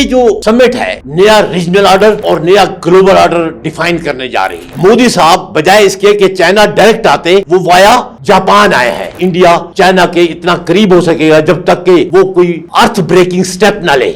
جو سمٹ ہے نیا ریجنل آرڈر اور نیا گلوبل آرڈر ڈیفائن کرنے جا رہی ہے۔ مودی صاحب بجائے اس کے کہ چائنا ڈائریکٹ آتے، وہ وایا جاپان آئے ہیں۔ انڈیا چائنا کے اتنا قریب ہو سکے گا جب تک کہ وہ کوئی ارتھ بریکنگ سٹیپ نہ لے۔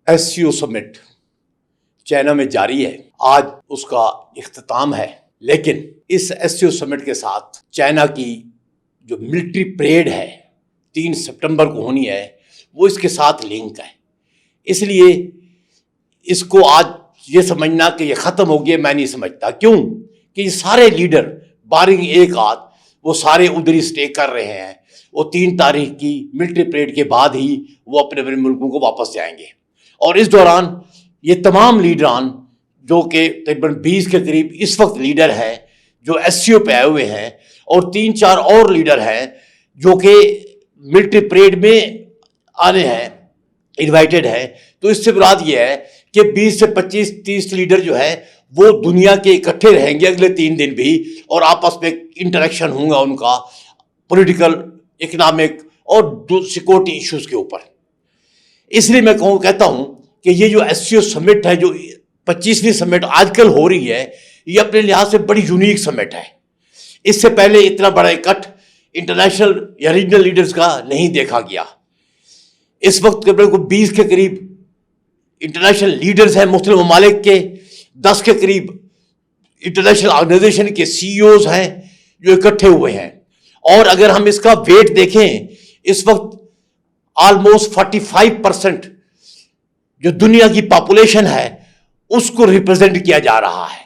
ایس سی او سمٹ چائنا میں جاری ہے، آج اس کا اختتام ہے، لیکن اس ایس سی او سمٹ کے ساتھ چائنا کی جو ملٹری پریڈ ہے 3 سپٹمبر کو ہونی ہے، وہ اس کے ساتھ لنک ہے۔ اس لیے اس کو آج یہ سمجھنا کہ یہ ختم ہو گیا، میں نہیں سمجھتا۔ کیوں کہ یہ سارے لیڈر بارنگ ایک آدھ وہ سارے ادھر ہی سٹے کر رہے ہیں۔ وہ 3 تاریخ کی ملٹری پریڈ کے بعد ہی وہ اپنے اپنے ملکوں کو واپس جائیں گے، اور اس دوران یہ تمام لیڈران جو کہ تقریباً 20 کے قریب اس وقت لیڈر ہیں جو ایس سی او پہ آئے ہوئے ہیں، اور 3-4 اور لیڈر ہیں جو کہ ملٹری پریڈ میں آنے ہیں، انوائٹڈ ہیں۔ تو اس سے مراد یہ ہے کہ 20 سے 25-30 لیڈر جو ہے وہ دنیا کے اکٹھے رہیں گے اگلے 3 دن بھی، اور آپس میں انٹریکشن ہوں گا ان کا پولیٹیکل، اکنامک اور سیکورٹی ایشوز کے اوپر۔ اس لیے میں کہتا ہوں کہ یہ جو ایس سی او سمٹ ہے، جو 25ویں سمٹ آج کل ہو رہی ہے، یہ اپنے لحاظ سے بڑی یونیک سمٹ ہے۔ اس سے پہلے اتنا بڑا اکٹھ انٹرنیشنل یا ریجنل لیڈرز کا نہیں دیکھا گیا۔ اس وقت 20 کے قریب انٹرنیشنل لیڈرز ہیں مختلف ممالک کے، 10 کے قریب انٹرنیشنل آرگنائزیشن کے سی ای اوز ہیں جو اکٹھے ہوئے ہیں۔ اور اگر ہم اس کا ویٹ دیکھیں، اس وقت آلموسٹ 45% جو دنیا کی پاپولیشن ہے اس کو ریپرزینٹ کیا جا رہا ہے۔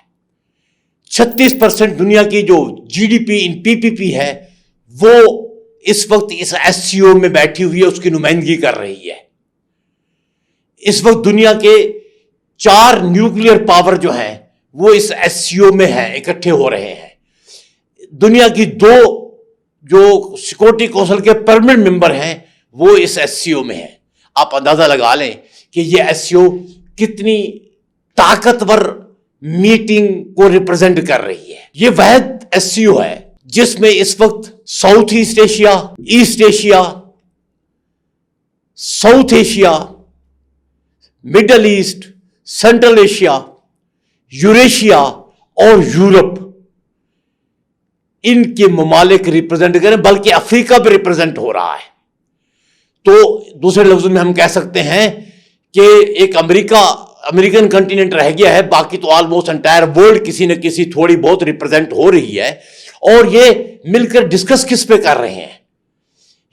36% دنیا کی جو جی ڈی پی ان پی پی پی ہے وہ اس وقت اس ایس سی او میں بیٹھی ہوئی ہے، اس کی نمائندگی کر رہی ہے۔ اس وقت دنیا کے 4 نیوکلیئر پاور جو ہیں وہ اس ایس سی او میں ہیں، اکٹھے ہو رہے ہیں۔ دنیا کی 2 جو سیکورٹی کونسل کے پرمننٹ ممبر ہیں وہ اس ایس سی او میں ہیں۔ آپ اندازہ لگا لیں کہ یہ ایس سی او کتنی طاقتور میٹنگ کو ریپرزینٹ کر رہی ہے۔ یہ واحد ایس سی او ہے جس میں اس وقت South East Asia, East Asia, South Asia, Middle East, Central Asia, Eurasia اور یورپ، ان کے ممالک ریپرزینٹ کریں، بلکہ افریقہ بھی ریپرزینٹ ہو رہا ہے۔ تو دوسرے لفظوں میں ہم کہہ سکتے ہیں کہ ایک امریکن کنٹیننٹ رہ گیا ہے، باقی تو آلموسٹ انٹائر ورلڈ کسی نہ کسی تھوڑی بہت ریپرزینٹ ہو رہی ہے۔ اور یہ مل کر ڈسکس کس پہ کر رہے ہیں؟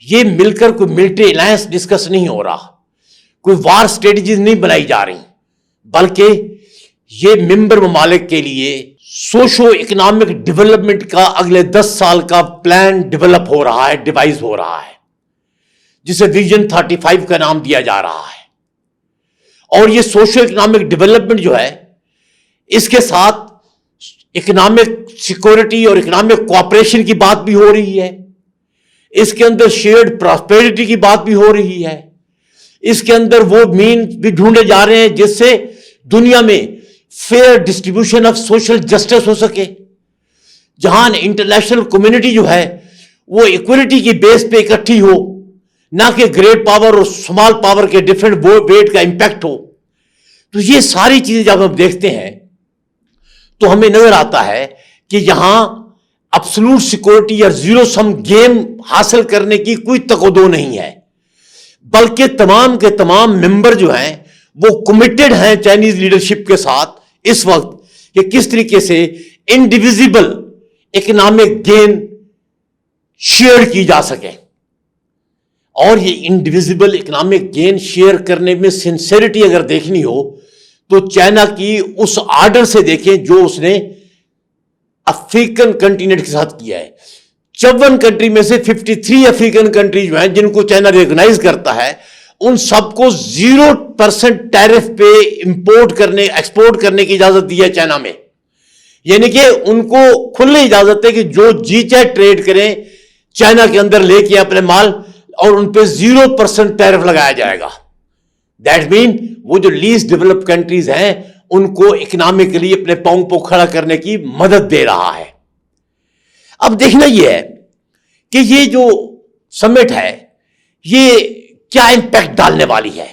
یہ مل کر کوئی ملٹری الائنس ڈسکس نہیں ہو رہا، کوئی وار سٹریٹجیز نہیں بنائی جا رہی، بلکہ یہ ممبر ممالک کے لیے سوشو اکنامک ڈیولپمنٹ کا اگلے 10 سال کا پلان ڈیولپ ہو رہا ہے، ڈیوائز ہو رہا ہے، جسے ویژن 35 کا نام دیا جا رہا ہے۔ اور یہ سوشو اکنامک ڈیولپمنٹ جو ہے، اس کے ساتھ اکنامک سیکورٹی اور اکنامک کوآپریشن کی بات بھی ہو رہی ہے، اس کے اندر شیئرڈ پراسپیرٹی کی بات بھی ہو رہی ہے، اس کے اندر وہ مین بھی ڈھونڈے جا رہے ہیں جس سے دنیا میں fair distribution of social justice ہو سکے، جہاں انٹرنیشنل کمیونٹی جو ہے وہ ایکولیٹی کی بیس پہ اکٹھی ہو، نہ کہ گریٹ پاور اور سمال پاور کے ڈیفرنٹ ویٹ کا امپیکٹ ہو۔ تو یہ ساری چیزیں جب ہم دیکھتے ہیں تو ہمیں نظر آتا ہے کہ یہاں ابسولوٹ سیکورٹی یا زیرو سم گیم حاصل کرنے کی کوئی تقدو نہیں ہے، بلکہ تمام کے تمام ممبر جو ہیں وہ کمیٹڈ ہیں چائنیز لیڈرشپ کے ساتھ اس وقت کہ کس طریقے سے انڈیویزیبل اکنامک گین شیئر کی جا سکے۔ اور یہ انڈیویزیبل اکنامک گین شیئر کرنے میں سنسیریٹی اگر دیکھنی ہو تو چائنا کی اس آرڈر سے دیکھیں جو اس نے افریقن کنٹیننٹ کے ساتھ کیا ہے۔ 54 کنٹری میں سے 53 افریقن کنٹری جو ہیں جن کو چائنا ریکگنائز کرتا ہے، ان سب کو 0% ٹیرف پہ ایکسپورٹ کرنے کی اجازت دی ہے چائنا میں۔ یعنی کہ ان کو کھلی اجازت ہے کہ جو جی چاہے ٹریڈ کریں چائنا کے اندر لے کے اپنے مال، اور ان پہ 0% ٹیرف لگایا جائے گا۔ دیٹ مین وہ جو لیسٹ ڈیولپ کنٹریز ہیں ان کو اکنامکلی اپنے پاؤں پہ کھڑا کرنے کی مدد دے رہا ہے۔ اب دیکھنا یہ ہے کہ یہ جو سمٹ ہے یہ کیا امپیکٹ ڈالنے والی ہے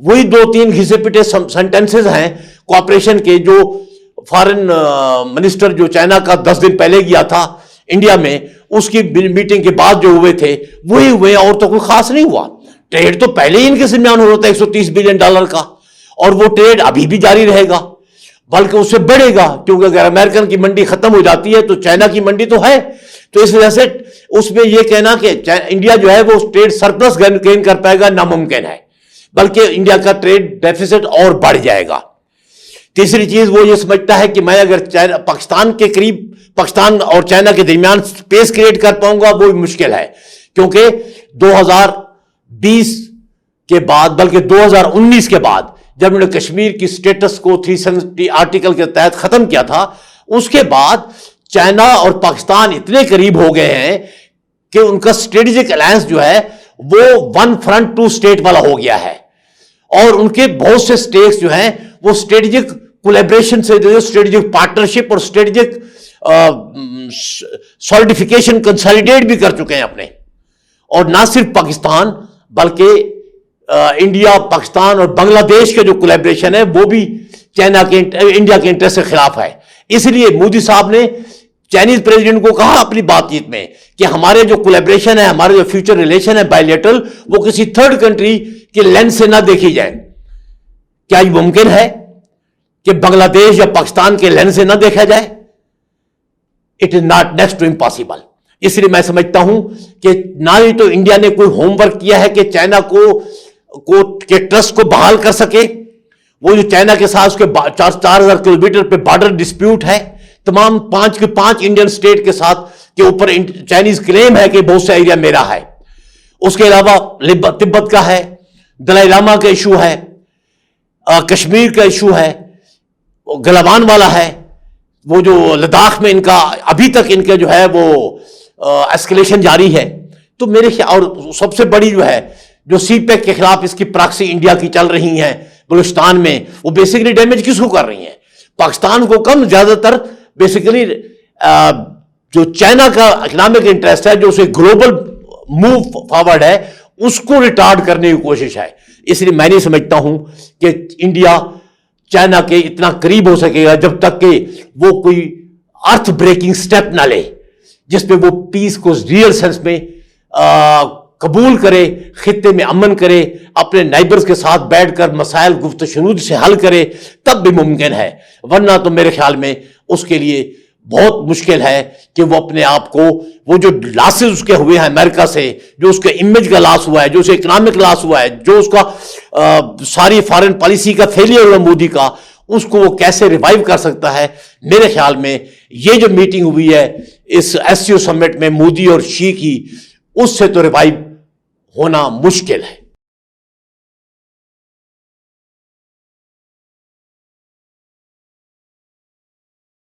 وہی 2-3 گھسے پٹے سینٹنسز ہیں کوآپریشن کے جو فارن منسٹر جو چائنا کا 10 دن پہلے گیا تھا انڈیا میں، اس کی میٹنگ کے بعد جو ہوئے تھے وہی ہوئے، اور تو کوئی خاص نہیں ہوا. ٹریڈ تو پہلے ہی ان کے درمیان ہو رہا تھا $130 بلین کا، اور وہ ٹریڈ ابھی بھی جاری رہے گا، بلکہ اس سے بڑھے گا، کیونکہ اگر امریکن کی منڈی ختم ہو جاتی ہے تو چائنا کی منڈی تو ہے. تو اس وجہ سے اس میں یہ کہنا کہ انڈیا جو ہے وہ ٹریڈ سرپلس گین کر پائے گا ناممکن ہے، بلکہ انڈیا کا ٹریڈ ڈیفیسٹ اور بڑھ جائے گا. تیسری چیز وہ یہ سمجھتا ہے کہ میں اگر پاکستان کے قریب، پاکستان اور چائنا کے درمیان سپیس کریٹ کر پاؤں گا، وہ بھی مشکل ہے، کیونکہ 2020 کے بعد، بلکہ 2019 کے بعد جب انہوں نے کشمیر کی سٹیٹس کو 370 آرٹیکل کے تحت ختم کیا تھا، اس کے بعد چائنا اور پاکستان اتنے قریب ہو گئے ہیں کہ ان کا اسٹریٹجک الائنس جو ہے وہ 1 فرنٹ 2 اسٹیٹ والا ہو گیا ہے، اور ان کے بہت سے اسٹیٹس جو ہیں وہ اسٹریٹجک کولیبریشن سے، اسٹریٹجک پارٹنرشپ اور اسٹریٹجک سالیڈیفیکیشن کنسالیڈیٹ بھی کر چکے ہیں اپنے. اور نہ صرف پاکستان بلکہ انڈیا، پاکستان اور بنگلہ دیش کا جو کولیبریشن ہے وہ بھی چائنا کے، انڈیا کے انٹرسٹ کے خلاف ہے. اس لیے مودی صاحب نے چائنیز پریزیڈنٹ کو کہا اپنی بات چیت میں کہ ہمارے جو کولیبریشن ہے، ہمارے جو فیوچر ریلیشن ہے بائی لیٹرل، وہ کسی تھرڈ کنٹری کے لینس سے نہ دیکھی جائیں. کیا یہ ممکن ہے کہ بنگلہ دیش یا پاکستان کے لینس سے نہ دیکھا جائے؟ It is not next to impossible. اس لیے میں سمجھتا ہوں کہ نہ ہی تو انڈیا نے کوئی ہوم ورک کیا ہے کہ چائنا کے ٹرسٹ کو بحال کر سکے. وہ جو چائنا کے ساتھ اس کے 4000 کلومیٹر پہ بارڈر ڈسپیوٹ ہے تمام 5 کے 5 انڈین سٹیٹ کے ساتھ کے اوپر، چائنیز کلیم ہے کہ بہت سا ایریا میرا ہے. اس کے علاوہ تبت کا ہے، دلائی لاما کا ایشو ہے، کشمیر کا ایشو ہے، گلوان والا ہے، وہ جو لداخ میں ان کا ابھی تک ان کے جو ہے وہ ایسکلیشن جاری ہے. تو میرے خیال، اور سب سے بڑی جو ہے جو سی پیک کے خلاف اس کی پراکسی انڈیا کی چل رہی ہیں بلوچستان میں، وہ بیسیکلی ڈیمیج کس کو کر رہی ہیں؟ پاکستان کو کم، زیادہ تر بیسیکلی جو چائنا کا اکنامک انٹرسٹ ہے، جو اسے گلوبل موو فارورڈ ہے، اس کو ریٹارڈ کرنے کی کوشش ہے. اس لیے میں نہیں سمجھتا ہوں کہ انڈیا چائنا کے اتنا قریب ہو سکے گا جب تک کہ وہ کوئی ارتھ بریکنگ سٹیپ نہ لے جس پہ وہ پیس کو ریئل سینس میں قبول کرے، خطے میں امن کرے، اپنے نائبرز کے ساتھ بیٹھ کر مسائل گفت و شنود سے حل کرے، تب بھی ممکن ہے. ورنہ تو میرے خیال میں اس کے لیے بہت مشکل ہے کہ وہ اپنے آپ کو، وہ جو لاسز اس کے ہوئے ہیں امریکہ سے، جو اس کے امیج کا لاس ہوا ہے، جو اسے اکنامک لاس ہوا ہے، جو اس کا ساری فارن پالیسی کا فیلئر ہوا مودی کا، اس کو وہ کیسے ریوائیو کر سکتا ہے؟ میرے خیال میں یہ جو میٹنگ ہوئی ہے اس SCO سمٹ میں مودی اور شی کی، اس سے تو ریوائیو ہونا مشکل ہے.